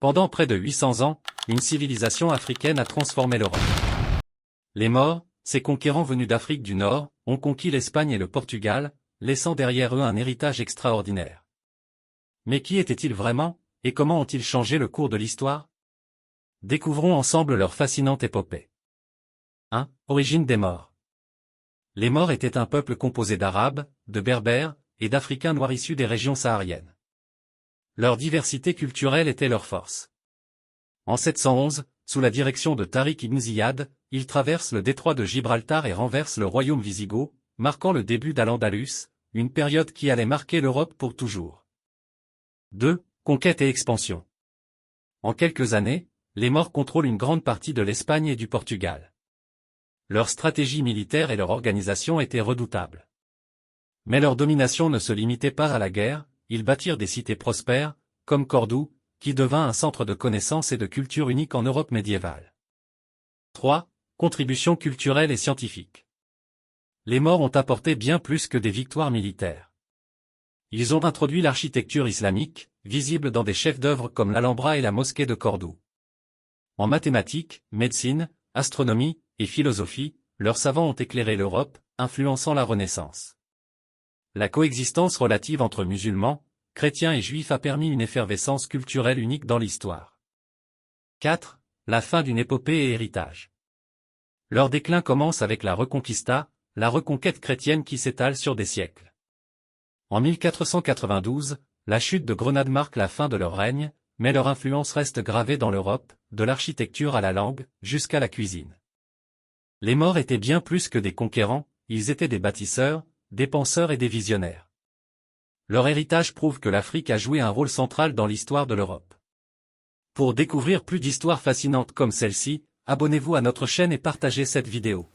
Pendant près de 800 ans, une civilisation africaine a transformé l'Europe. Les Maures, ces conquérants venus d'Afrique du Nord, ont conquis l'Espagne et le Portugal, laissant derrière eux un héritage extraordinaire. Mais qui étaient-ils vraiment, et comment ont-ils changé le cours de l'histoire? Découvrons ensemble leur fascinante épopée. 1. Origine des Maures. Les Maures étaient un peuple composé d'Arabes, de Berbères, et d'Africains noirs issus des régions sahariennes. Leur diversité culturelle était leur force. En 711, sous la direction de Tariq ibn Ziyad, ils traversent le détroit de Gibraltar et renversent le royaume wisigoth, marquant le début d'Al-Andalus, une période qui allait marquer l'Europe pour toujours. 2. Conquête et expansion. En quelques années, les Maures contrôlent une grande partie de l'Espagne et du Portugal. Leur stratégie militaire et leur organisation étaient redoutables. Mais leur domination ne se limitait pas à la guerre, ils bâtirent des cités prospères, comme Cordoue, qui devint un centre de connaissances et de culture unique en Europe médiévale. 3. Contributions culturelles et scientifiques. Les Maures ont apporté bien plus que des victoires militaires. Ils ont introduit l'architecture islamique, visible dans des chefs-d'œuvre comme l'Alhambra et la mosquée de Cordoue. En mathématiques, médecine, astronomie et philosophie, leurs savants ont éclairé l'Europe, influençant la Renaissance. La coexistence relative entre musulmans, chrétiens et juifs a permis une effervescence culturelle unique dans l'histoire. 4. La fin d'une épopée et héritage. Leur déclin commence avec la Reconquista, la reconquête chrétienne qui s'étale sur des siècles. En 1492, la chute de Grenade marque la fin de leur règne, mais leur influence reste gravée dans l'Europe, de l'architecture à la langue, jusqu'à la cuisine. Les Maures étaient bien plus que des conquérants, ils étaient des bâtisseurs, des penseurs et des visionnaires. Leur héritage prouve que l'Afrique a joué un rôle central dans l'histoire de l'Europe. Pour découvrir plus d'histoires fascinantes comme celle-ci, abonnez-vous à notre chaîne et partagez cette vidéo.